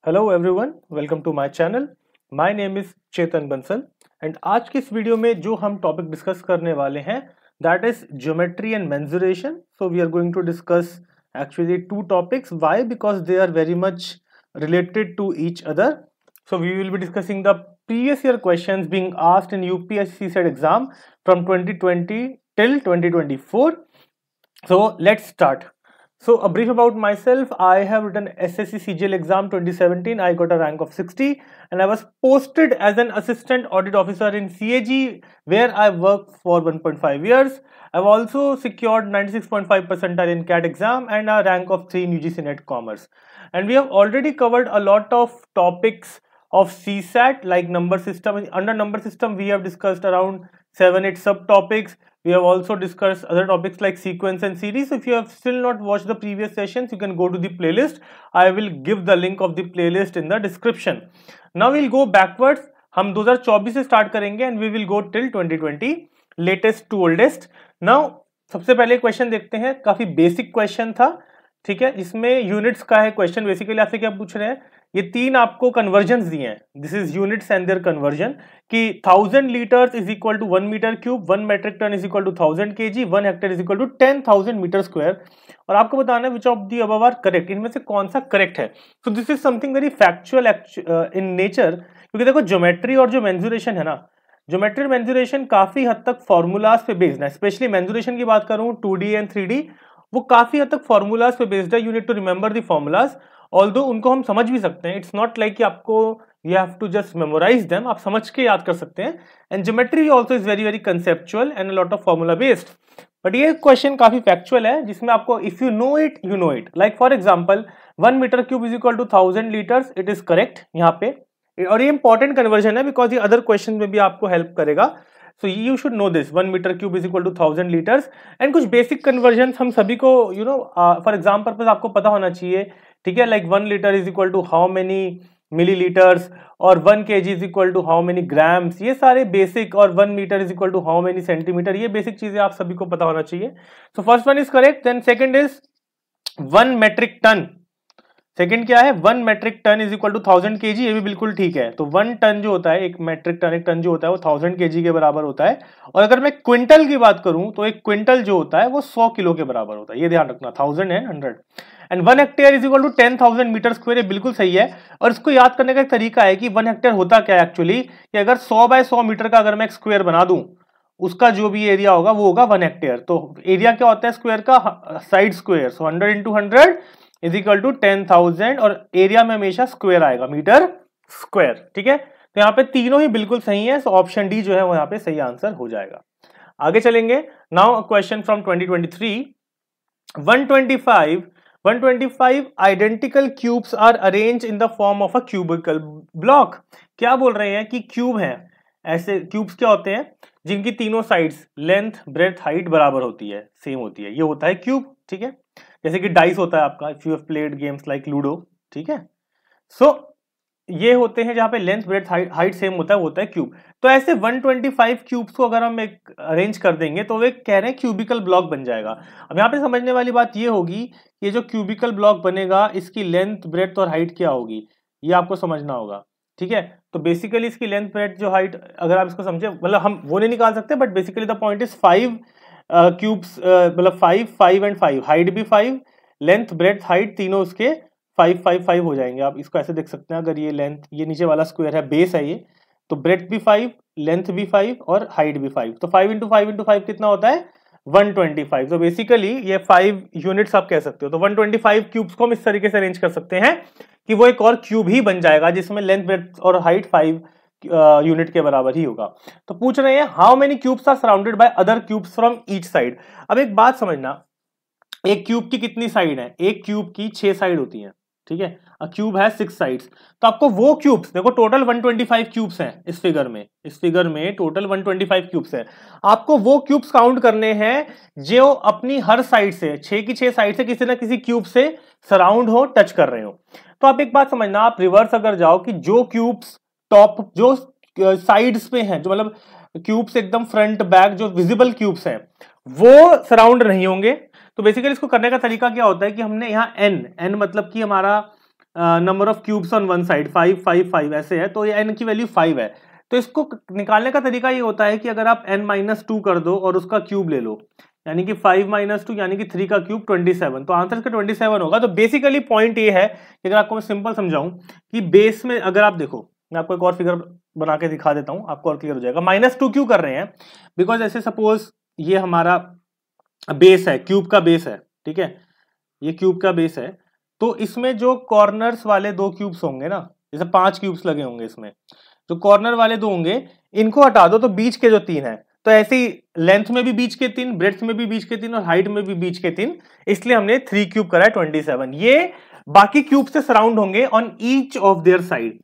Hello everyone, welcome to my channel. My name is Chetan Bansal and आज की इस video में जो हम टॉपिक डिस्कस करने वाले हैं that is geometry and mensuration. So we are going to discuss actually two topics. Why? Because they are very much related to each other. So we will be discussing the previous year questions being asked in UPSC CET exam from 2020 till 2024. So let's start. So a brief about myself. I have written SSC CGL exam 2017. I got a rank of 60 and I was posted as an assistant audit officer in CAG where I worked for 1.5 years. I've also secured 96.5 percentile in CAT exam and a rank of 3 in UGC NET Commerce. And we have already covered a lot of topics of CSAT like number system. Under number system we have discussed around 7-8 subtopics. We have also discussed other topics like sequence and series. If you have still not watched the previous sessions, you can go to the playlist. I will give the link of the playlist in the description. Now we'll go backwards. हम 2024 से start करेंगे and we will go till 2020, latest to oldest. Now सबसे पहले question देखते हैं। काफी basic question था, ठीक है। इसमें यूनिट्स का है क्वेश्चन। बेसिकली आपसे क्या पूछ रहे हैं, ये तीन आपको कन्वर्जन दिए हैं। This is units and their conversion कि 1000 litres is equal to 1 metre cube, 1 metric ton is equal to 1000 KG, 1 hectare is equal to 10,000 metre square. और आपको बताना है which of the above are correct, इनमें से कौन सा करेक्ट है। So this is something very factual in nature, क्योंकि देखो ज्योमेट्री और जो मेंसुरेशन है ना, ज्योमेट्री और मेंसुरेशन काफी हद तक फॉर्मूलाज पे बेस्ड है। स्पेशली मेंसुरेशन की बात करूं 2D एंड 3D, वो काफी हद तक फॉर्मूलाज पे बेस्ड है। You need to remember the formulas, although उनको हम समझ भी सकते हैं। इट्स नॉट लाइक कि आपको you have to just memorise them, आप समझ के याद कर सकते हैं। And geometry also is very very conceptual and a lot of formula based. But ये क्वेश्चन काफी फैक्चुअल है, जिसमें आपको if you know it you know it. Like for example 1 metre cube is equal to 1000 litres, it is correct यहाँ पे। और ये important conversion है बिकॉज ये अदर क्वेश्चन में भी आपको हेल्प करेगा। So you should know this, 1 meter cube is equal to 1000 liters. And कुछ बेसिक कन्वर्जन हम सभी को फॉर एग्जाम पर्पज आपको पता होना चाहिए, ठीक है। Like 1 litre is equal to how many millilitres और 1 kg is equal to how many grams, ये सारे बेसिक। और 1 metre is equal to how many centimetre, ये बेसिक चीजें आप सभी को पता होना चाहिए। So first one is correct. Then second is 1 metric ton. Second क्या है, 1 metric ton is equal to 1000 KG, ये भी बिल्कुल ठीक है। तो 1 टन जो होता है, एक मेट्रिक टन, एक टन जो होता है वो 1000 केजी के बराबर होता है। और अगर मैं क्विंटल की बात करूं तो एक क्विंटल जो होता है वो 100 किलो के बराबर होता है। ये ध्यान रखना, 1000 and 100। And 1 hectare is equal to 10,000 metre square, ये बिल्कुल सही है। और इसको याद करने का एक तरीका है कि 1 हेक्टेयर होता क्या है एक्चुअली, कि अगर 100 बाय 100 मीटर का अगर मैं एक स्क्वायर बना दूं, उसका जो भी एरिया होगा वो होगा 1 हेक्टेयर। तो एरिया क्या होता है स्क्वायर का, side square. So 100 into 100 is equal to 10,000, और एरिया में हमेशा स्क्वायर आएगा, मीटर स्क्वायर, ठीक है। तो यहाँ पे तीनों ही बिल्कुल सही है। सो ऑप्शन डी जो है वो यहाँ पे सही आंसर हो जाएगा। आगे चलेंगे। Now question from 2023। 125 identical cubes are arrange in the form of a cubical block. क्या बोल रहे हैं कि क्यूब हैं, ऐसे क्यूब्स क्या होते हैं जिनकी तीनों साइड्स लेंथ ब्रेथ हाइट बराबर होती है, सेम होती है, ये होता है क्यूब, ठीक है। जैसे कि डाइस होता है आपका, if you have played games like ludo, ठीक है। सो ये होते हैं जहां पे लेंथ ब्रेथ हाइट सेम होता है, वो होता है क्यूब। तो ऐसे 125 क्यूब्स को अगर हम एक अरेंज कर देंगे तो वे कह रहे हैं क्यूबिकल ब्लॉक बन जाएगा। अब यहाँ पे समझने वाली बात ये होगी, ये जो क्यूबिकल ब्लॉक बनेगा इसकी लेंथ ब्रेथ और हाइट क्या होगी, ये आपको समझना होगा, ठीक है। तो बेसिकली इसकी लेंथ ब्रेथ जो हाइट, अगर आप इसको समझे, मतलब हम वो नहीं निकाल सकते, but basically the point is 5 cubes, मतलब 5 5 एंड 5, हाइट भी 5, लेंथ ब्रेथ हाइट तीनों उसके 5 5 5 हो जाएंगे। आप इसको ऐसे देख सकते हैं, अगर ये लेंथ, ये नीचे वाला स्क्वायर है, बेस है ये, तो ब्रेथ भी 5, लेंथ भी 5 और हाइट भी 5। तो 5 इंटू 5 इंटू 5 कितना होता है, 125। तो बेसिकली ये 5 यूनिट्स आप कह सकते हो। तो 125 क्यूब्स को हम इस तरीके से अरेंज कर सकते हैं कि वो एक और क्यूब ही बन जाएगा जिसमें लेंथ ब्रेथ और हाइट 5 यूनिट के बराबर ही होगा। तो पूछ रहे हैं how many cubes are surrounded by other cubes from each side. अब एक बात समझना, एक क्यूब की कितनी साइड है, एक क्यूब की 6 साइड होती हैं, ठीक है। अ क्यूब है 6 साइड्स। तो आपको वो क्यूब्स, देखो टोटल 125 क्यूब्स हैं इस फिगर में टोटल 125 क्यूब्स हैं। आपको वो क्यूब्स काउंट करने हैं जो अपनी हर साइड से, 6 की 6 साइड से किसी ना किसी क्यूब से सराउंड हो, टच कर रहे हो। तो आप एक बात समझना, आप रिवर्स अगर जाओ कि जो क्यूब्स टॉप, जो साइड्स पे हैं, जो मतलब क्यूब्स एकदम फ्रंट बैक जो विजिबल क्यूब्स हैं, वो सराउंड नहीं होंगे। तो बेसिकली इसको करने का तरीका क्या होता है कि हमने यहाँ एन मतलब कि हमारा number of cubes on one side 5 5 5 ऐसे है, तो ये n की वैल्यू 5 है। तो इसको निकालने का तरीका ये होता है कि अगर आप n-2 कर दो और उसका क्यूब ले लो, यानी कि 5-2 यानी कि 3 का क्यूब 27, तो आंसर इसका 27 होगा। तो बेसिकली पॉइंट ये है कि अगर आपको मैं सिंपल समझाऊं कि बेस में अगर आप देखो, मैं आपको एक और फिगर बना के दिखा देता हूं, आपको और क्लियर हो जाएगा। -2 क्यों कर रहे हैं? बिकॉज ऐसे सपोज ये हमारा बेस है, क्यूब का बेस है, ठीक है, ये क्यूब का बेस है, तो इसमें जो कॉर्नर्स वाले 2 क्यूब्स होंगे ना, जैसे 5 क्यूब्स लगे होंगे इसमें, जो कॉर्नर वाले 2 होंगे इनको हटा दो तो बीच के जो 3 है, तो ऐसे ही लेंथ में भी बीच के 3, ब्रेड्थ में भी बीच के 3 और हाइट में भी बीच के 3, इसलिए हमने 3 क्यूब करा है 27। ये बाकी क्यूब से सराउंड होंगे on each of their side,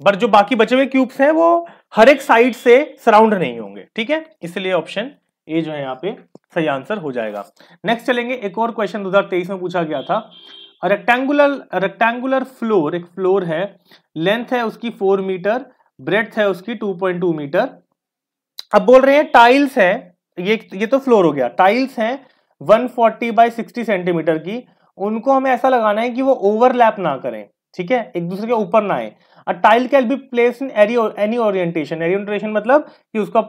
पर जो बाकी बचे हुए क्यूब्स हैं वो हर एक साइड से सराउंड नहीं होंगे, ठीक है, इसलिए ऑप्शन ए जो है यहाँ पे सही आंसर हो जाएगा। नेक्स्ट चलेंगे, एक और क्वेश्चन 2023 में पूछा गया था। रेक्टेंगुलर फ्लोर, एक फ्लोर है, लेंथ है उसकी 4 मीटर, ब्रेड्थ है उसकी 2.2 मीटर। अब बोल रहे हैं टाइल्स है, ये तो फ्लोर हो गया, टाइल्स हैं 140 बाय 60 सेंटीमीटर की, उनको हमें ऐसा लगाना है कि वो ओवरलैप ना करें, ठीक है, एक दूसरे के ऊपर ना आए। A tile can be placed in any orientation मतलब कि उसका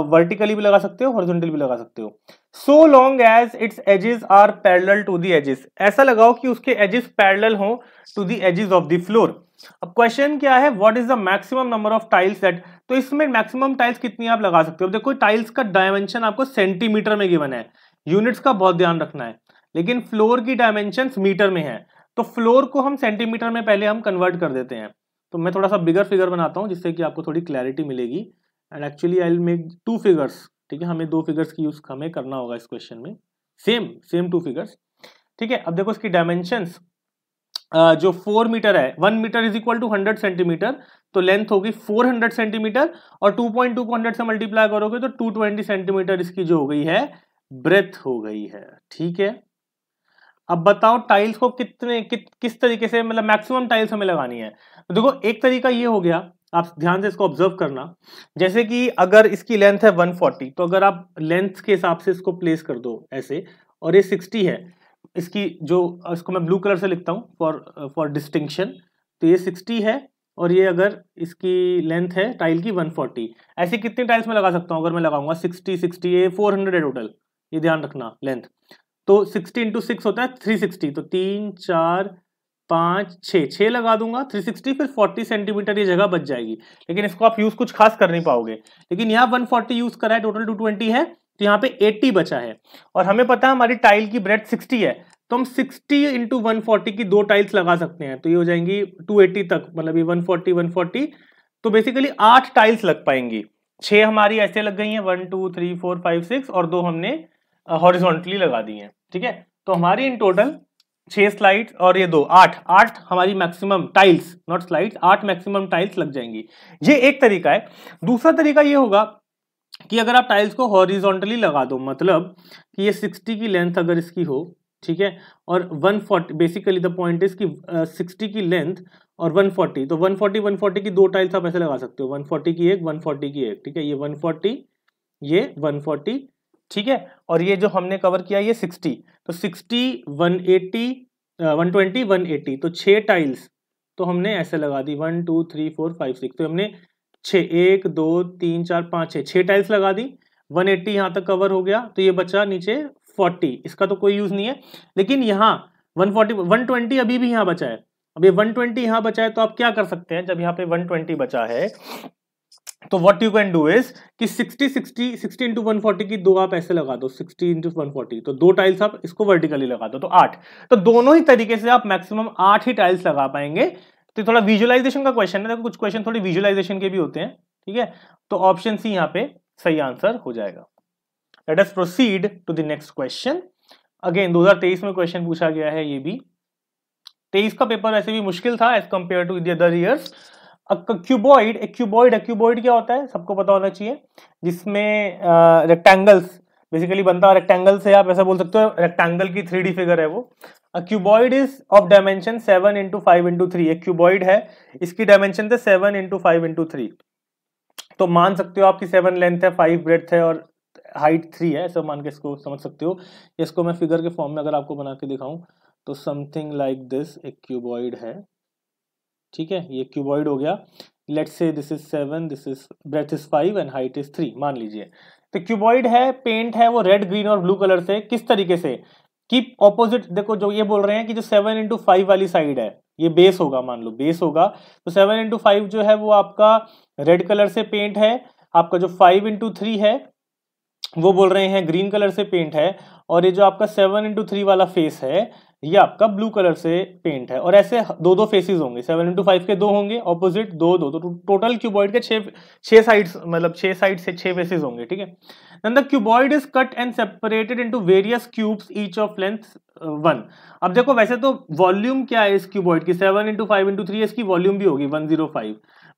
वर्टिकली भी लगा सकते हो, हॉरिजॉन्टल भी लगा सकते हो, so long as its edges are parallel to the edges. ऐसा लगाओ कि उसके एजेस पैरेलल हो to the edges of the floor. अब क्वेश्चन क्या है, what is the maximum number of tiles that, तो इसमें मैक्सिमम टाइल्स कितनी आप लगा सकते हो? देखो टाइल्स का डायमेंशन आपको सेंटीमीटर में गिवन है, यूनिट्स का बहुत ध्यान रखना है, लेकिन फ्लोर की डायमेंशन मीटर में है, तो फ्लोर को हम सेंटीमीटर में पहले हम कन्वर्ट कर देते हैं। तो मैं थोड़ा सा बिगर फिगर बनाता हूं जिससे कि आपको थोड़ी क्लैरिटी मिलेगी। And actually I will make 2 figures, ठीक है, हमें 2 फिगर्स की यूज हमें करना होगा इस क्वेश्चन में, सेम 2 फिगर्स, ठीक है। अब देखो इसकी डायमेंशंस, जो 4 मीटर है, 1 metre is equal to 100 centimetre, तो लेंथ होगी 400 सेंटीमीटर, और 2.2 को 100 से मल्टीप्लाई करोगे तो 220 सेंटीमीटर इसकी जो हो गई है ब्रेथ हो गई है, ठीक है। अब बताओ टाइल्स को किस तरीके से, मतलब मैक्सिमम टाइल्स हमें लगानी है। तो देखो एक तरीका ये हो गया, आप ध्यान से इसको ऑब्जर्व करना, जैसे कि अगर इसकी लेंथ है 140, तो अगर आप लेंथ के हिसाब से इसको प्लेस कर दो ऐसे, और ये 60 है, इसकी जो, इसको मैं ब्लू कलर से लिखता हूँ फॉर डिस्टिंक्शन, तो ये 60 है, और ये अगर इसकी लेंथ है टाइल की 140, ऐसे कितनी टाइल्स में लगा सकता हूँ? अगर मैं लगाऊंगा 60 ये 400 है टोटल, ये ध्यान रखना लेंथ, तो 60 इंटू 6 होता है 360, तो 3 4 5 6 लगा दूंगा 360, फिर 40 सेंटीमीटर ये जगह बच जाएगी, लेकिन इसको आप यूज कुछ खास कर नहीं पाओगे। लेकिन यहाँ 140 यूज करा है, टोटल 220 है, तो यहाँ पे 80 बचा है, और हमें पता है हमारी टाइल की ब्रेड्थ 60 है, तो हम 60 इंटू 140 की 2 टाइल्स लगा सकते हैं, तो ये हो जाएंगी 280 तक, मतलब ये 140, तो बेसिकली 8 टाइल्स लग पाएंगी। 6 हमारी ऐसे लग गई हैं, 1 2 3 4 5 6, और 2 हमने हॉरिजॉन्टली लगा दी हैं, ठीक है। तो हमारी इन टोटल 6 स्लाइड्स और ये 2 8 हमारी maximum tiles, not slides, 8 maximum tiles लग जाएंगी। ये एक तरीका है। दूसरा तरीका ये होगा कि अगर आप टाइल्स को हॉरिजॉन्टली लगा दो, मतलब कि ये 60 की लेंथ अगर इसकी हो, ठीक है, और 140, बेसिकली द पॉइंट इज कि 60 की लेंथ और 140, तो 140 की 2 टाइल्स आप ऐसे लगा सकते हो, 140 की एक, 140 की एक, ठीक है, ये 140, ये 140, ठीक है, और ये जो हमने कवर किया ये 60, तो 60 180 120 180, तो 6 टाइल्स तो हमने ऐसे लगा दी, 1 2 3 4 5 6, तो हमने 6 1 2 3 4 5 6 टाइल्स लगा दी, 180 यहाँ तक कवर हो गया, तो ये बचा नीचे 40, इसका तो कोई यूज नहीं है, लेकिन यहाँ 140 120 अभी भी यहाँ बचा है। अब ये 120 यहाँ बचा है, तो आप क्या कर सकते हैं, जब यहाँ पे 120 बचा है, तो what you can do is कि 60 इंटू 140 की 2 आप ऐसे लगा दो, 60 इंटू 140, तो 2 टाइल्स आप इसको वर्टिकली लगा दो, तो 8, तो दोनों ही तरीके से आप मैक्सिमम 8 ही टाइल्स लगा पाएंगे। तो थोड़ा विजुअलाइजेशन का क्वेश्चन है, देखो कुछ क्वेश्चन थोड़ी विजुअलाइजेशन के भी होते हैं, ठीक है, तो ऑप्शन सी यहाँ पे सही आंसर हो जाएगा। Let us proceed to the next question. Again 2023 में क्वेश्चन पूछा गया है, ये भी 23 का पेपर ऐसे भी मुश्किल था as compare to the other years. Cuboid क्या होता है, सबको पता होना चाहिए, जिसमें रेक्टेंगल्स बेसिकली बनता है, रेक्टेंगल से आप ऐसा बोल सकते हो, रेक्टेंगल की 3D फिगर है वो। A cuboid is of dimension 7 into 5 into 3, एक क्यूबॉइड है, इसकी डायमेंशन थे 7 इंटू 5 इंटू 3, तो मान सकते हो आपकी 7 लेंथ है, 5 ब्रेड्थ है, और हाइट 3 है, ऐसा मान के इसको समझ सकते हो। इसको मैं फिगर के फॉर्म में अगर आपको बना के दिखाऊं, तो समथिंग लाइक दिस एक क्यूबॉइड है, ठीक है, ये क्यूबॉइड हो गया। Let's say this is 7, this is breadth is 5 and height is 3 मान लीजिए। तो क्यूबॉइड है, पेंट है वो रेड, ग्रीन और ब्लू कलर से, किस तरीके से कि ऑपोजिट, देखो जो ये बोल रहे हैं कि जो 7x5 वाली साइड है ये बेस होगा, मान लो बेस होगा, तो 7x5 जो है वो आपका रेड कलर से पेंट है, आपका जो 5x3 है वो बोल रहे हैं ग्रीन कलर से पेंट है, और ये जो आपका 7x3 वाला फेस है ये आपका ब्लू कलर से पेंट है। और ऐसे दो दो फेसेस होंगे, 7x5 के दो होंगे ऑपोजिट, दो दो, तो टोटल क्यूबॉइड के छह साइड्स, मतलब 6 साइड से 6 फेसेस होंगे, ठीक है। Then the cuboid is cut and separated into various cubes each of length 1। अब देखो वैसे तो वॉल्यूम क्या है इस क्यूबॉइड की, 7x5x3 इसकी वॉल्यूम भी होगी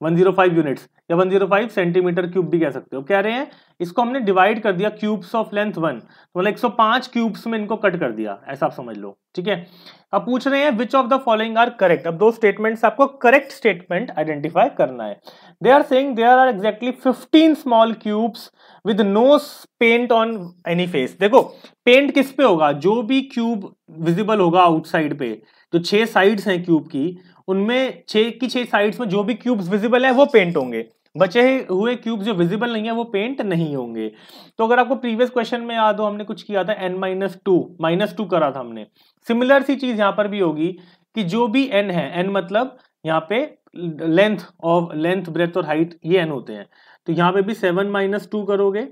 105 यूनिट्स या 105 सेंटीमीटर क्यूब भी कह सकते हो। कह रहे हैं इसको हमने डिवाइड कर दिया क्यूब्स ऑफ लेंथ 1, तो मतलब 105 क्यूब्स में इनको कट कर दिया, ऐसा आप समझ लो, ठीक है। अब पूछ रहे हैं which of the following are correct. अब दो स्टेटमेंट्स, आपको करेक्ट स्टेटमेंट आइडेंटिफाई करना है। They are saying there are exactly 15 small cubes with no paint on any face. देखो पेंट किस पे होगा, जो भी क्यूब विजिबल होगा आउटसाइड पे, जो 6 साइड्स हैं क्यूब की, उनमें 6 की 6 साइड्स में जो भी क्यूब्स विजिबल है वो पेंट होंगे, बचे हुए क्यूब्स जो विजिबल नहीं है वो पेंट नहीं होंगे। तो अगर आपको प्रीवियस क्वेश्चन में याद हो, हमने कुछ किया था n-2 करा था हमने, सिमिलर सी चीज यहां पर भी होगी कि जो भी n है, n मतलब यहाँ पे लेंथ ब्रेथ और हाइट ये n होते हैं, तो यहाँ पे भी 7-2 करोगे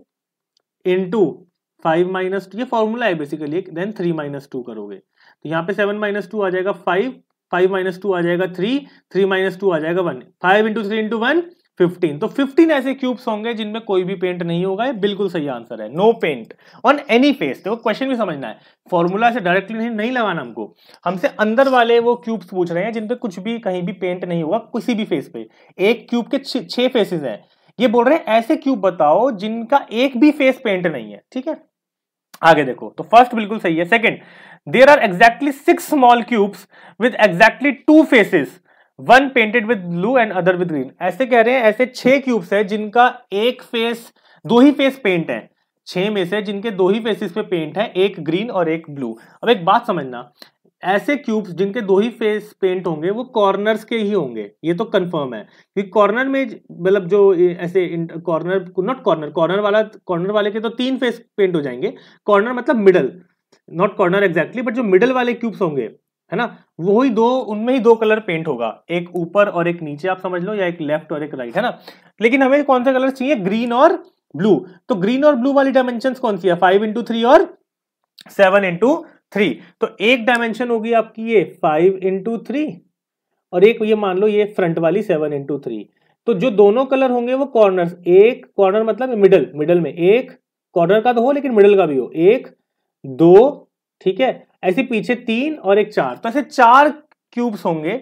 इंटू 5-2, ये फॉर्मूला है बेसिकली, देन 3-2 करोगे, तो यहाँ पे 7-2 आ जाएगा 5-2 आ जाएगा 3-2 आ जाएगा 1, 5 इंटू 3 इंटू 1 15। तो 15 ऐसे क्यूब्स होंगे जिनमें कोई भी पेंट नहीं होगा, ये बिल्कुल सही आंसर है, no paint on any face. देखो क्वेश्चन भी समझना है, फॉर्मूला से डायरेक्टली नहीं लगाना हमको, हमसे अंदर वाले वो क्यूब्स पूछ रहे हैं जिनपे कुछ भी कहीं भी पेंट नहीं होगा किसी भी फेस पे। एक क्यूब के 6 फेसेस हैं, ये बोल रहे हैं ऐसे क्यूब बताओ जिनका एक भी फेस पेंट नहीं है, ठीक है। आगे देखो, तो फर्स्ट बिल्कुल सही है। Second, there are exactly 6 small cubes with exactly 2 faces, one painted with blue and other with green. ऐसे कह रहे हैं ऐसे 6 क्यूब्स है जिनका एक फेस, 2 ही फेस पेंट है, 6 में से जिनके 2 ही फेसेस पे पेंट है, एक ग्रीन और एक ब्लू। अब एक बात समझना, ऐसे क्यूब्स जिनके 2 ही फेस पेंट होंगे वो कॉर्नर्स के ही होंगे, ये तो कंफर्म है, क्योंकि कॉर्नर में मतलब जो ऐसे कॉर्नर, नॉट कॉर्नर वाले के तो 3 फेस पेंट हो जाएंगे, कॉर्नर मतलब middle, not corner exactly, but जो मिडल वाले क्यूब्स होंगे है ना, वही दो, उनमें ही 2 कलर पेंट होगा, एक ऊपर और एक नीचे आप समझ लो, या एक लेफ्ट और एक राइट, है ना। लेकिन हमें कौन सा कलर चाहिए, ग्रीन और ब्लू। तो ग्रीन और ब्लू वाली डायमेंशन कौन सी है, 5x3 और 7x3। तो एक डायमेंशन होगी आपकी ये 5x3 और एक ये मान लो ये फ्रंट वाली 7x3। तो जो दोनों कलर होंगे वो कॉर्नर, एक कॉर्नर मतलब मिडल में एक कॉर्नर का तो हो लेकिन मिडल का भी हो, 1 2, ठीक है, ऐसे पीछे 3 और एक 4, तो ऐसे 4 क्यूब्स होंगे,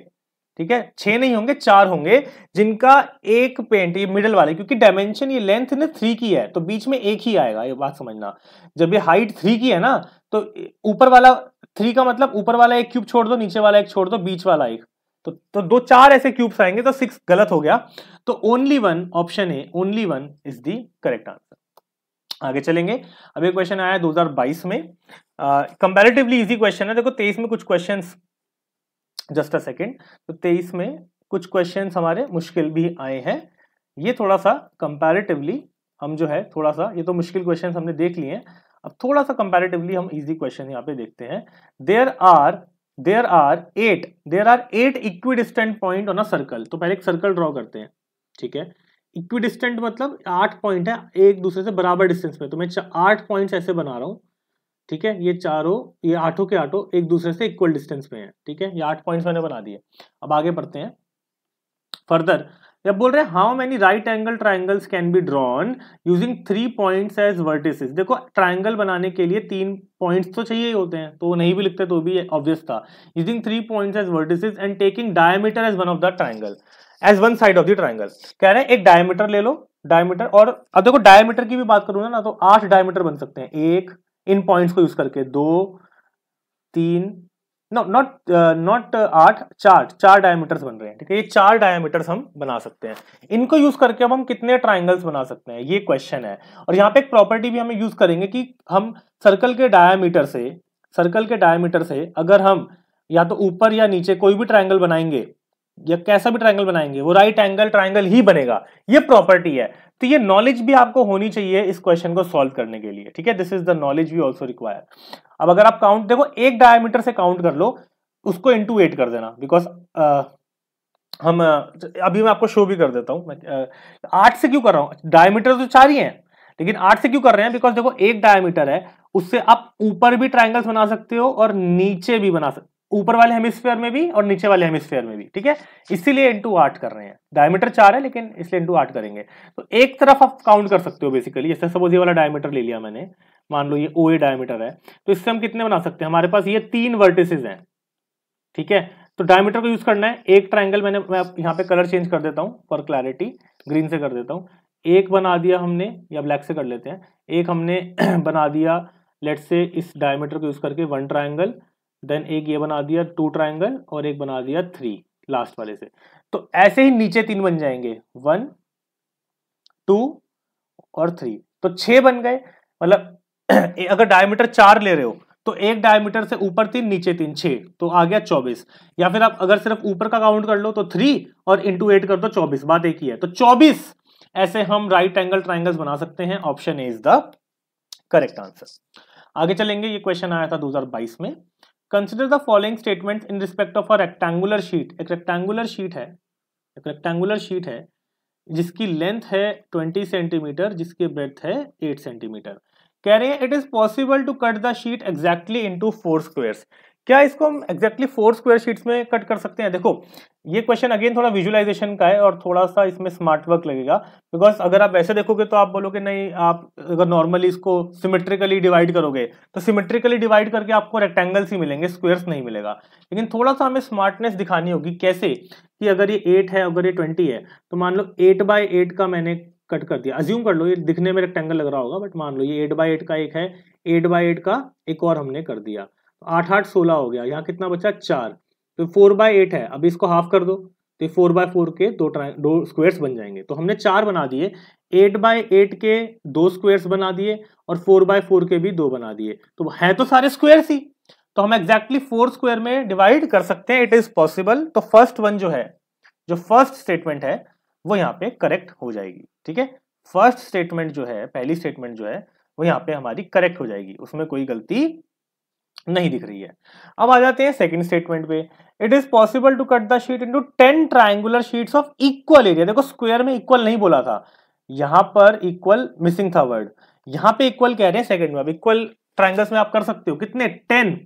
ठीक है, 6 नहीं होंगे 4 होंगे जिनका एक पेंट, ये मिडल वाले, क्योंकि डायमेंशन ये लेंथ ने 3 की है तो बीच में एक ही आएगा, ये बात समझना। जब ये हाइट 3 की है ना, तो ऊपर वाला 3 का मतलब ऊपर वाला एक क्यूब छोड़ दो, नीचे वाला एक छोड़ दो, बीच वाला एक, तो 2 4 ऐसे क्यूब्स आएंगे, तो 6 गलत हो गया। तो only one, option A only one is the correct answer. आगे चलेंगे, अब एक क्वेश्चन आया 2022 में, कंपैरेटिवली इजी क्वेश्चन है। देखो 23 में कुछ क्वेश्चंस, जस्ट अ सेकेंड, तो 23 में कुछ क्वेश्चंस हमारे मुश्किल भी आए हैं, ये थोड़ा सा कंपैरेटिवली हम जो है थोड़ा सा, ये तो मुश्किल क्वेश्चंस हमने देख लिए हैं, अब थोड़ा सा कंपैरेटिवली हम इजी क्वेश्चन यहाँ पे देखते हैं। There are 8 equidistant point on a circle. तो पहले एक सर्कल ड्रॉ करते हैं, ठीक है। इक्विडिस्टेंट मतलब 8 पॉइंट है एक दूसरे से बराबर डिस्टेंस पे, तो मैं 8 पॉइंट्स ऐसे बना रहा हूं, ठीक है। ये चारों, ये आठों के आठों एक दूसरे से इक्वल डिस्टेंस पे हैं, ठीक है, ये 8 पॉइंट्स मैंने बना दिए। अब आगे बढ़ते हैं फर्दर, जब बोल रहे हैं how many right angle triangles can be drawn using 3 points as vertices. देखो ट्राइंगल बनाने के लिए 3 पॉइंट्स तो चाहिए ही होते हैं, तो नहीं भी लिखते तो भी ऑब्वियस था। Using 3 points as vertices and taking diameter as one of the triangle, as one side of the triangle. कह रहे हैं एक डायमीटर ले लो, डायमीटर, और अब देखो डायमीटर की भी बात करूँ ना, तो 8 डायमीटर बन सकते हैं, एक इन पॉइंट्स को यूज करके, 2 3, नॉट 8, 4 डायमीटर्स बन रहे हैं, ठीक है। ये 4 डायमीटर्स हम बना सकते हैं, इनको यूज करके अब हम कितने ट्राइंगल्स बना सकते हैं, ये क्वेश्चन है। और यहाँ पे एक प्रॉपर्टी भी हमें यूज करेंगे कि हम सर्कल के डायमीटर से अगर हम या तो ऊपर या नीचे कोई भी ट्राइंगल बनाएंगे, या कैसा भी ट्रायंगल बनाएंगे वो राइट एंगल ट्रायंगल ही बनेगा, ये प्रॉपर्टी है। तो ये नॉलेज भी आपको होनी चाहिए इस क्वेश्चन को सॉल्व करने के लिए, ठीक है। This is the knowledge we also require. अब अगर आप काउंट देखो, एक डायमीटर से काउंट कर लो, उसको इंटू 8 कर देना, बिकॉज हम अभी मैं आपको शो भी कर देता हूं। मैं 8 से क्यों कर रहा हूं, डायमीटर तो 4 ही है, लेकिन 8 से क्यों कर रहे हैं, बिकॉज देखो एक डायमीटर है, उससे आप ऊपर भी ट्रायंगल्स बना सकते हो और नीचे भी बना सकते, ऊपर वाले हेमिस्फीयर में भी और नीचे वाले हेमिस्फीयर में भी, ठीक है। इसीलिए इंटू 8 कर रहे हैं, डायमीटर 4 है लेकिन इसलिए इंटू 8 करेंगे। तो एक तरफ आप काउंट कर सकते हो बेसिकली, जैसे सपोज ये वाला डायमीटर ले लिया मैंने, मान लो ये OA डायमीटर है, तो इससे हम कितने बना सकते हैं, हमारे पास ये 3 वर्टिसेस हैं, ठीक है। तो डायमीटर को यूज करना है, एक ट्रायंगल मैं यहाँ पे कलर चेंज कर देता हूँ फॉर क्लैरिटी, ग्रीन से कर देता हूँ। एक बना दिया हमने, या ब्लैक से कर लेते हैं, एक हमने बना दिया लेट्स से इस डायमीटर को यूज करके 1 ट्रायंगल, देन एक ये बना दिया 2 ट्रायंगल, और एक बना दिया 3 लास्ट वाले से। तो ऐसे ही नीचे 3 बन जाएंगे, 1 2 और 3, तो 6 बन गए। मतलब अगर डायमीटर 4 ले रहे हो तो एक डायमीटर से ऊपर 3 नीचे 3, 6, तो आ गया 24। या फिर आप अगर सिर्फ ऊपर का काउंट कर लो तो 3 और इंटू 8 कर दो 24, बात एक ही है। तो 24 ऐसे हम राइट एंगल ट्रायंगल्स बना सकते हैं। Option A is the correct answer. आगे चलेंगे, ये क्वेश्चन आया था 2022 में। Consider the following statements in respect of a rectangular sheet. एक रेक्टेंगुलर शीट है जिसकी लेंथ है 20 सेंटीमीटर, जिसकी ब्रेड्थ है 8 सेंटीमीटर। कह रहे हैं it is possible to cut the sheet exactly into 4 squares. क्या इसको हम एग्जैक्टली 4 स्क्वायर शीट्स में कट कर सकते हैं? देखो ये क्वेश्चन अगेन थोड़ा विजुअलाइजेशन का है और थोड़ा सा इसमें स्मार्ट वर्क लगेगा, बिकॉज अगर आप ऐसे देखोगे तो आप बोलोगे नहीं, आप अगर नॉर्मली इसको सिमेट्रिकली डिवाइड करोगे तो सिमेट्रिकली डिवाइड करके आपको रेक्टेंगल्स ही मिलेंगे, स्क्वायर्स नहीं मिलेगा। लेकिन थोड़ा सा हमें स्मार्टनेस दिखानी होगी, कैसे कि अगर ये 8 है, अगर ये 20 है, तो मान लो 8/8 का मैंने कट कर दिया, अज्यूम कर लो ये दिखने में रेक्टेंगल लग रहा होगा, बट मान लो ये 8/8 का एक है, 8/8 का एक और हमने कर दिया, 8 8 16 हो गया, यहाँ कितना बचा 4, तो 4/8 है, अभी इसको हाफ कर दो तो 4/4 के दो स्क्वायर्स बन जाएंगे। तो हमने 4 बना दिए, 8/8 के 2 स्क्वायर्स बना दिए और 4/4 के भी 2 बना दिए, तो है तो सारे स्क्वायर्स ही, तो हम एग्जैक्टली 4 स्क्वायर में डिवाइड कर सकते हैं, इट इज पॉसिबल। तो फर्स्ट वन जो है, जो फर्स्ट स्टेटमेंट है वो यहाँ पे करेक्ट हो जाएगी, ठीक है। फर्स्ट स्टेटमेंट जो है, पहली स्टेटमेंट जो है वो यहाँ पे हमारी करेक्ट हो जाएगी, उसमें कोई गलती नहीं दिख रही है। अब आ जाते हैं सेकंड स्टेटमेंट पे। It is possible to cut the sheet into 10 triangular sheets of equal area. देखो स्क्वायर में इक्वल नहीं बोला था, यहां पर इक्वल मिसिंग था वर्ड, यहां पे इक्वल कह रहे हैं सेकंड में। अब इक्वल ट्रायंगल्स में आप कर सकते हो कितने, 10।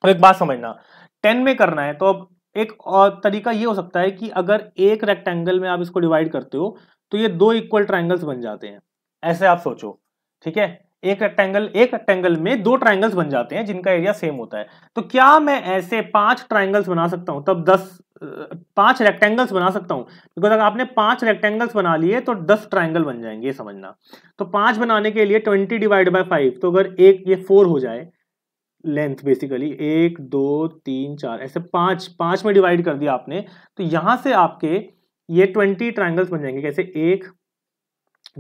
अब एक बात समझना, 10 में करना है तो अब एक और तरीका ये हो सकता है कि अगर एक रेक्टेंगल में आप इसको डिवाइड करते हो तो ये 2 इक्वल ट्रायंगल्स बन जाते हैं, ऐसे आप सोचो, ठीक है। एक रेक्टेंगल में 2 ट्रायंगल्स बन जाते हैं जिनका एरिया सेम होता है। तो क्या मैं ऐसे 5 ट्रायंगल्स बना सकता हूं, तब 5 रेक्टेंगल्स बना सकता हूं, बिकॉज अगर आपने 5 रेक्टेंगल्स बना लिए तो 10 ट्रायंगल बन जाएंगे, ये समझना। तो 5 बनाने के लिए 20 डिवाइड बाय 5, तो अगर एक ये 4 हो जाए लेंथ, बेसिकली 1 2 3 4 ऐसे 5 में डिवाइड कर दिया आपने, तो यहां से आपके ये 20 ट्रायंगल्स बन जाएंगे। कैसे, 1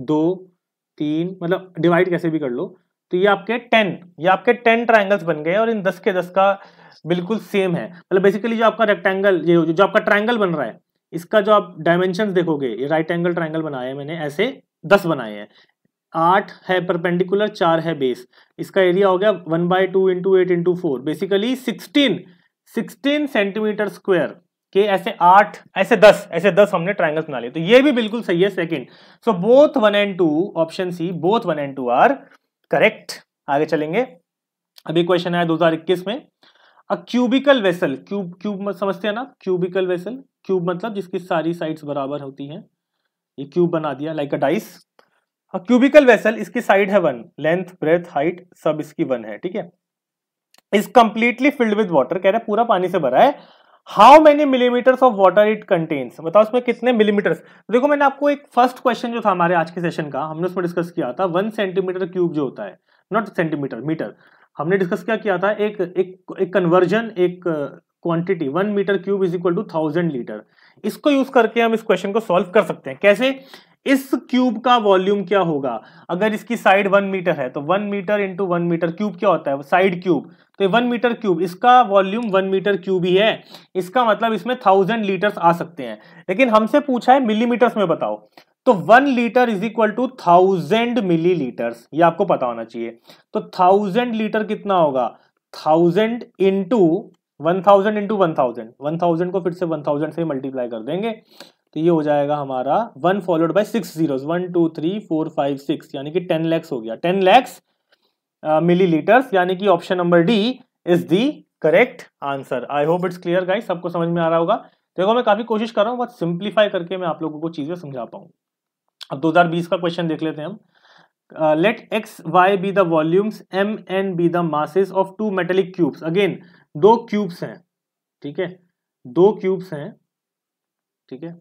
2 3, मतलब डिवाइड कैसे भी कर लो, तो ये आपके 10 ट्रायंगल्स बन गए और इन 10 के 10 का बिल्कुल सेम है। मतलब बेसिकली जो आपका रेक्टेंगल, ये जो आपका ट्रायंगल बन रहा है, इसका जो आप डायमेंशंस देखोगे, ये राइट एंगल ट्रायंगल बनाया है मैंने, ऐसे 10 बनाए हैं, 8 है परपेंडिकुलर, 4 है बेस, इसका एरिया हो गया 1/2 into 8 into 4, basically 16 centimetre square के ऐसे 8 ऐसे 10 हमने ट्रायंगल्स बना लिए। तो ये भी बिल्कुल सही है second. So both 1 and 2, option C, both 1 and 2 are correct. आगे चलेंगे, अभी क्वेश्चन आया 2021 में। अ क्यूबिकल वेसल, क्यूब समझते हैं ना, क्यूबिकल वेसल, क्यूब मतलब जिसकी सारी साइड्स बराबर होती हैं, ये क्यूब बना दिया like a dice. Cubical vessel, इसकी साइड है 1, लेंथ ब्रेथ हाइट सब इसकी 1 है, ठीक है। Is completely filled with water, कह रहा है पूरा पानी से भरा है। How many millimetres of water it contains, बताओ उसमें कितने मिलीमीटर्स। देखो मैंने आपको एक फर्स्ट क्वेश्चन जो था हमारे आज के सेशन का, हमने उसमें डिस्कस किया था 1 सेंटीमीटर क्यूब जो होता है, नॉट सेंटीमीटर, मीटर, हमने डिस्कस क्या किया था, एक कन्वर्जन, एक quantity 1 metre cube is equal to 1000 litre. इसको यूज करके हम इस क्वेश्चन को सॉल्व कर सकते हैं। कैसे, इस क्यूब का वॉल्यूम क्या होगा। अगर इसकी साइड 1 मीटर है तो 1 मीटर इंटू 1 मीटर क्यूब क्या होता है, साइड क्यूब, तो 1 मीटर क्यूब, इसका वॉल्यूम 1 मीटर क्यूब ही है। इसका मतलब इसमें 1000 लीटर्स आ सकते हैं, लेकिन हमसे पूछा है मिलीमीटर्स में बताओ, तो 1 litre is equal to 1000 millilitres, ये आपको पता होना चाहिए। तो 1000 लीटर कितना होगा, 1000 इंटू 1000 इंटू 1000, 1000 को फिर से 1000 से मल्टीप्लाई कर देंगे, तो ये हो जाएगा हमारा 1 फॉलोड बाय 6 जीरोस, 1 2 3 4 5 6, यानी कि 10 लैक्स हो गया, 10 लैक्स मिलीलीटर्स, यानी कि option number D is the correct answer. I hope it's clear guys, सबको समझ में आ रहा होगा। देखो मैं काफी कोशिश कर रहा हूँ बहुत सिंप्लीफाई करके मैं आप लोगों को चीजें समझा पाऊँ। अब 2020 का क्वेश्चन देख लेते हैं हम। Let X Y be the volumes, M N be the masses of 2 metallic cubes. Again 2 cubes हैं, ठीक है, 2 क्यूब्स हैं, ठीक है,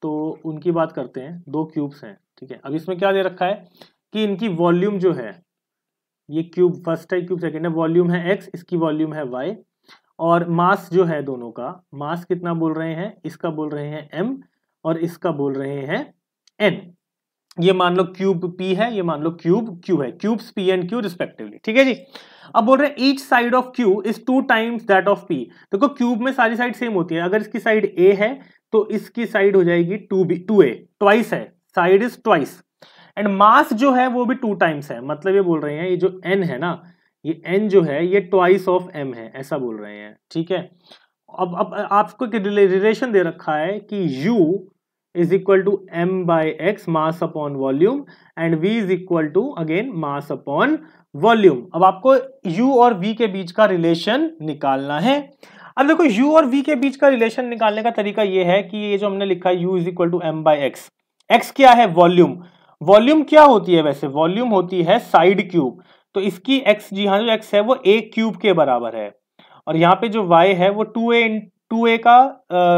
तो उनकी बात करते हैं। 2 क्यूब्स हैं, ठीक है। अब इसमें क्या दे रखा है कि इनकी वॉल्यूम जो है, ये क्यूब फर्स्ट है, क्यूब सेकंड है, वॉल्यूम है एक्स, इसकी वॉल्यूम है वाई, और मास जो है दोनों का, मास कितना बोल रहे हैं, इसका बोल रहे हैं एम और इसका बोल रहे हैं एन। ये मान लो क्यूब P है, ये मान लो क्यूब Q है, cubes P and Q respectively, ठीक है जी। अब बोल रहे हैं each side of Q is 2 times that of P। देखो क्यूब में सारी साइड सेम होती है, अगर इसकी साइड A है तो इसकी साइड हो जाएगी 2A, ट्वाइस है, side is twice, and mass जो है वो भी 2 टाइम्स है। मतलब ये बोल रहे हैं ये जो n है ना, ये n जो है ये ट्वाइस ऑफ m है, ऐसा बोल रहे हैं, ठीक है। अब आपको रिलेशन दे रखा है कि U is equal to m by x, mass upon volume, and v is equal to again mass upon volume। अब आपको u और v के बीच का रिलेशन निकालना है। अब देखो u और v के बीच का रिलेशन निकालने का तरीका ये है कि ये जो हमने लिखा है u is equal to m by x, x क्या है, वॉल्यूम। वॉल्यूम क्या होती है वैसे, वॉल्यूम होती है साइड क्यूब, तो इसकी x, जी हाँ, जो x है वो a क्यूब के बराबर है, और यहाँ पे जो y है वो 2a का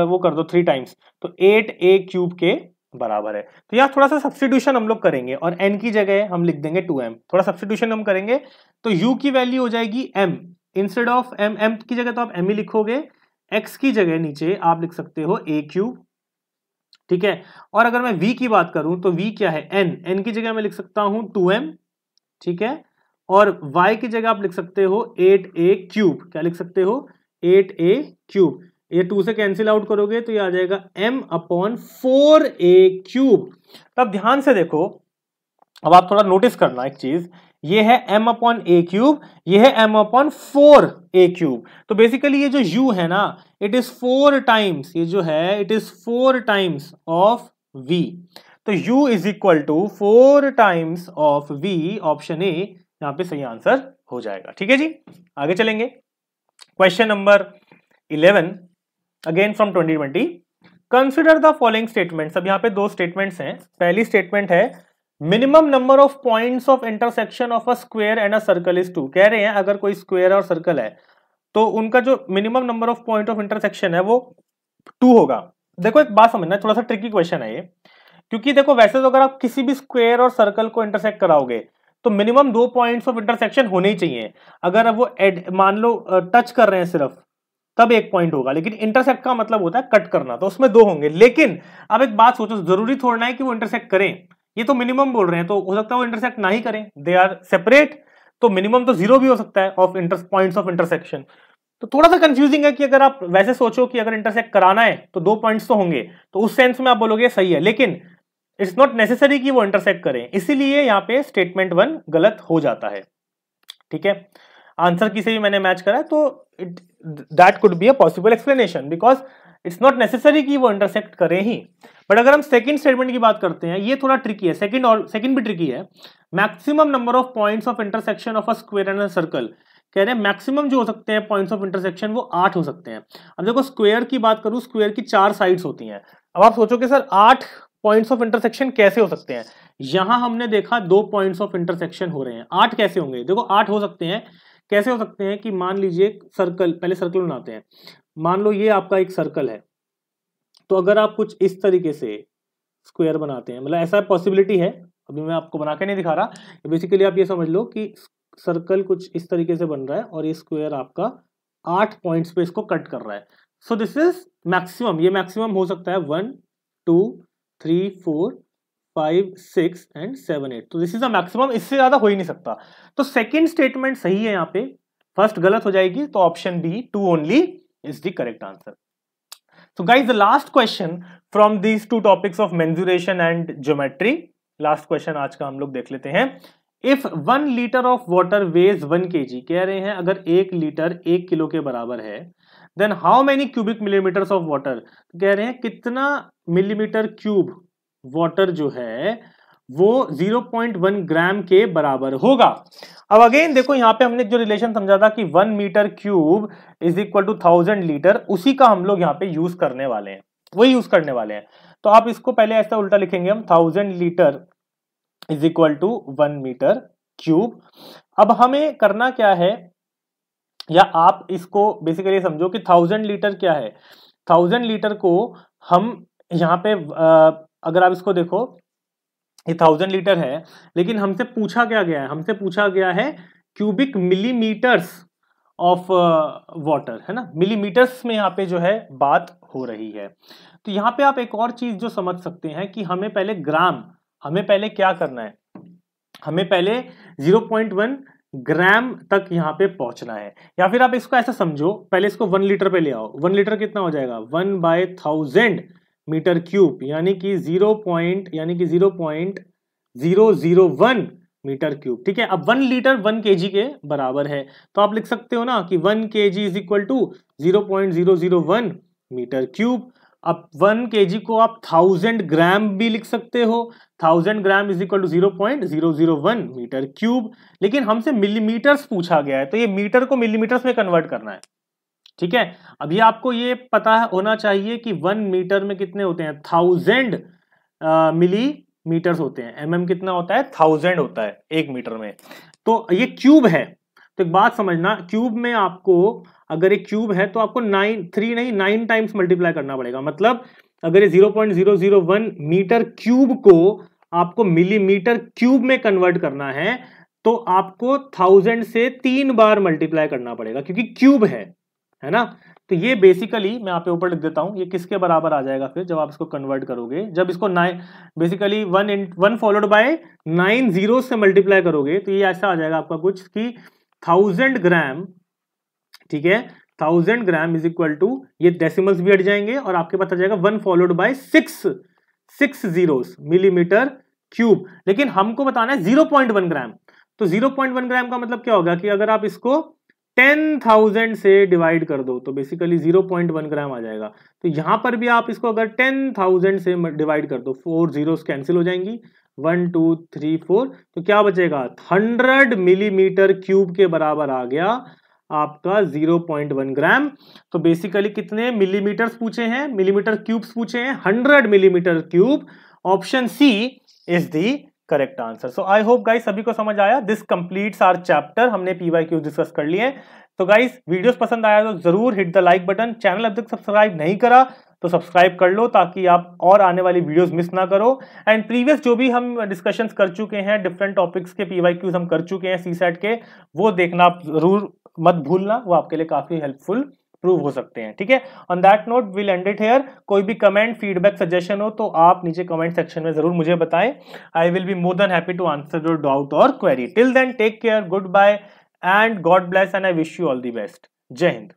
वो कर दो 3 टाइम्स, तो 8a क्यूब के बराबर है। तो यहाँ थोड़ा सा सब्स्टिट्यूशन हम लोग करेंगे और n की जगह हम लिख देंगे 2m, थोड़ा सब्स्टिट्यूशन हम करेंगे तो u की वैल्यू हो जाएगी m, इंस्टेड ऑफ m की जगह तो आप m ही लिखोगे, x की जगह नीचे आप लिख सकते हो a क्यूब, ठीक है। और अगर मैं v की बात करूं तो v क्या है, n की जगह मैं लिख सकता हूं 2m, ठीक है, और y की जगह आप लिख सकते हो 8a क्यूब, क्या लिख सकते हो, 8a क्यूब। ये 2 से कैंसिल आउट करोगे तो ये आ जाएगा m अपॉन 4a क्यूब। तब ध्यान से देखो, अब आप थोड़ा नोटिस करना एक चीज, ये है m अपॉन a क्यूब, ये है m अपॉन 4a क्यूब। तो बेसिकली ये जो u है ना, इट इज 4 टाइम्स, ये जो है it is 4 times of v। तो u is equal to 4 times of v, option A यहां पे सही आंसर हो जाएगा, ठीक है जी। आगे चलेंगे, question number 11 again from 2020। Consider the following statements. अब यहाँ पे 2 स्टेटमेंट्स हैं। पहली स्टेटमेंट है minimum number of points of intersection of a square and a circle is 2। कह रहे हैं अगर कोई स्क्वायर और सर्कल है तो उनका जो minimum number of point of intersection है वो 2 होगा। देखो एक बात समझना, थोड़ा सा ट्रिकी क्वेश्चन है ये, क्योंकि देखो वैसे तो अगर आप किसी भी स्क्वायर और सर्कल को इंटरसेक्ट कराओगे तो मिनिमम 2 पॉइंट्स ऑफ इंटरसेक्शन होने ही चाहिए। अगर अब वो मान लो टच कर रहे हैं सिर्फ तब 1 पॉइंट होगा, लेकिन इंटरसेक्ट का मतलब होता है कट करना, तो उसमें 2 होंगे। लेकिन अब एक बात सोचो, जरूरी थोड़ा है कि वो इंटरसेक्ट करें, ये तो मिनिमम बोल रहे हैं, तो हो सकता है वो इंटरसेक्ट ना ही करें, दे आर सेपरेट, तो मिनिमम तो 0 भी हो सकता है ऑफ पॉइंट्स ऑफ इंटरसेक्शन। तो थोड़ा सा कंफ्यूजिंग है कि अगर आप वैसे सोचो कि अगर इंटरसेक्ट कराना है तो 2 पॉइंट्स तो होंगे, तो उस सेंस में आप बोलोगे सही है, लेकिन इट्स नॉट नेसेसरी कि वो इंटरसेक्ट करें, इसीलिए यहाँ पे स्टेटमेंट 1 गलत हो जाता है, ठीक है। आंसर की से भी मैंने मैच करा, तो that could be a possible explanation, because it's not necessary कि वो इंटरसेक्ट करें ही। बट अगर हम सेकंड स्टेटमेंट की बात करते हैं, ये थोड़ा ट्रिकी है, सेकंड भी ट्रिकी है। Maximum number of points of intersection of a square and a circle, कह रहे हैं मैक्सिमम जो हो सकते हैं पॉइंट्स ऑफ इंटरसेक्शन वो 8 हो सकते हैं। अब देखो स्क्वायर की बात करूं, स्क्वायर की 4 साइड्स होती हैं। अब आप सोचोगे सर 8 पॉइंट्स ऑफ इंटरसेक्शन कैसे हो सकते हैं, यहां हमने देखा 2 पॉइंट्स ऑफ इंटरसेक्शन हो रहे हैं, 8 कैसे होंगे, देखो 8 हो सकते हैं, कैसे हो सकते हैं कि मान लीजिए सर्कल, पहले सर्कल बनाते हैं, मान लो ये आपका एक सर्कल है, तो अगर आप कुछ इस तरीके से स्क्वायर बनाते हैं, मतलब ऐसा पॉसिबिलिटी है, अभी मैं आपको बना के नहीं दिखा रहा, बेसिकली आप ये समझ लो कि सर्कल कुछ इस तरीके से बन रहा है और ये स्क्वायर आपका 8 पॉइंट्स पे इसको कट कर रहा है। सो दिस इज मैक्सिमम, ये मैक्सिमम हो सकता है 1 2 3 4 5 6 एंड 7 8। तो दिस इज द मैक्सिमम, इससे ज्यादा हो ही नहीं सकता। तो सेकंड स्टेटमेंट सही है, यहाँ पे फर्स्ट गलत हो जाएगी, तो option B 2 only is the correct answer. So guys, the last question from these two topics of mensuration and geometry, last question आज का हम लोग देख लेते हैं। If 1 liter of water weighs 1 kg, कह रहे हैं अगर 1 लीटर 1 किलो के बराबर है, then how many cubic millimeters of water, कह रहे हैं कितना मिलीमीटर क्यूब वाटर जो है वो 0.1 ग्राम के बराबर होगा। अब अगेन देखो, यहाँ पे हमने जो रिलेशन समझा था कि 1 metre cube is equal to 1000 litre, उसी का हम लोग यहाँ पे यूज करने वाले हैं, वही यूज करने वाले हैं। तो आप इसको पहले ऐसा उल्टा लिखेंगे हम, 1000 litre is equal to 1 metre cube. अब हमें करना क्या है, या आप इसको बेसिकली समझो कि 1000 लीटर क्या है। 1000 लीटर को हम यहाँ पे अगर आप इसको देखो, ये 1000 लीटर है, लेकिन हमसे पूछा क्या गया है, हमसे पूछा गया है क्यूबिक मिलीमीटर्स ऑफ वाटर, है ना, मिलीमीटर्स में यहाँ पे जो है बात हो रही है। तो यहाँ पे आप एक और चीज जो समझ सकते हैं कि हमें पहले ग्राम, हमें पहले क्या करना है, हमें पहले 0.1 ग्राम तक यहाँ पे पहुंचना है। या फिर आप इसको ऐसा समझो, पहले इसको 1 लीटर पे ले आओ। 1 लीटर कितना हो जाएगा, 1/1000 मीटर क्यूब, यानी कि 0.001 मीटर क्यूब। ठीक है, अब 1 लीटर 1 केजी के बराबर है, तो आप लिख सकते हो ना कि 1 KG is equal to 0.001 metre cube. अब 1 केजी को आप 1000 ग्राम भी लिख सकते हो, 1000 gram is equal to 0.001 metre cube. लेकिन हमसे मिलीमीटर्स पूछा गया है, तो ये मीटर को मिलीमीटर्स में कन्वर्ट करना है। ठीक है, अभी आपको ये पता होना चाहिए कि 1 मीटर में कितने होते हैं, 1000 मिलीमीटर्स होते हैं। एमएम कितना होता है, 1000 होता है 1 मीटर में। तो ये क्यूब है, तो एक बात समझना, क्यूब में आपको, अगर एक क्यूब है तो आपको 9 टाइम्स मल्टीप्लाई करना पड़ेगा। मतलब अगर ये 0.001 मीटर क्यूब को आपको मिलीमीटर क्यूब में कन्वर्ट करना है, तो आपको 1000 से 3 बार मल्टीप्लाई करना पड़ेगा, क्योंकि क्यूब है ना। तो ये बेसिकली मैं यहाँ पे ऊपर लिख देता हूं, ये किसके बराबर आ जाएगा फिर जब आप इसको कन्वर्ट करोगे, जब इसको 9 बेसिकली 1 फॉलोड बाय 9 जीरो से मल्टीप्लाई करोगे, तो ये ऐसा आ जाएगा आपका कुछ कि 1000 ग्राम, ठीक है, 1000 ग्राम इज इक्वल टू, ये डेसिमल्स भी हट जाएंगे और आपके पास आ जाएगा 1 followed by 6 zeros millimetre cube. लेकिन हमको बताना है 0.1 ग्राम, तो 0.1 ग्राम का मतलब क्या होगा कि अगर आप इसको 10,000 से डिवाइड कर दो तो बेसिकली 0.1 ग्राम आ जाएगा। तो यहां पर भी आप इसको अगर 10,000 से डिवाइड कर दो, 4 जीरोस कैंसिल हो जाएंगी, 1 2 3 4, तो क्या बचेगा, 100 मिलीमीटर क्यूब के बराबर आ गया आपका 0.1 ग्राम। तो बेसिकली कितने मिलीमीटर्स पूछे हैं, मिलीमीटर क्यूब्स पूछे हैं, 100 millimetre cube. Option C is the correct answer. So I hope guys सभी को समझ आया। दिस कंप्लीट्स आवर चैप्टर, हमने PYQ डिस्कस कर लिए। तो गाइस वीडियोस पसंद आया तो जरूर hit the like button. Channel अब तक सब्सक्राइब नहीं करा तो सब्सक्राइब कर लो, ताकि आप और आने वाली वीडियोस मिस ना करो। एंड प्रीवियस जो भी हम डिस्कशंस कर चुके हैं, डिफरेंट टॉपिक्स के PYQs हम कर चुके हैं CSAT के, वो देखना आप जरूर मत भूलना, वो आपके लिए काफी हेल्पफुल प्रूव हो सकते हैं। ठीक है, on that note will and it here. कोई भी कमेंट, फीडबैक, सजेशन हो तो आप नीचे कमेंट सेक्शन में जरूर मुझे बताएं। I will be more than happy to answer your doubt और query. Till then take care, good bye and God bless and I wish you all the best. जय हिंद।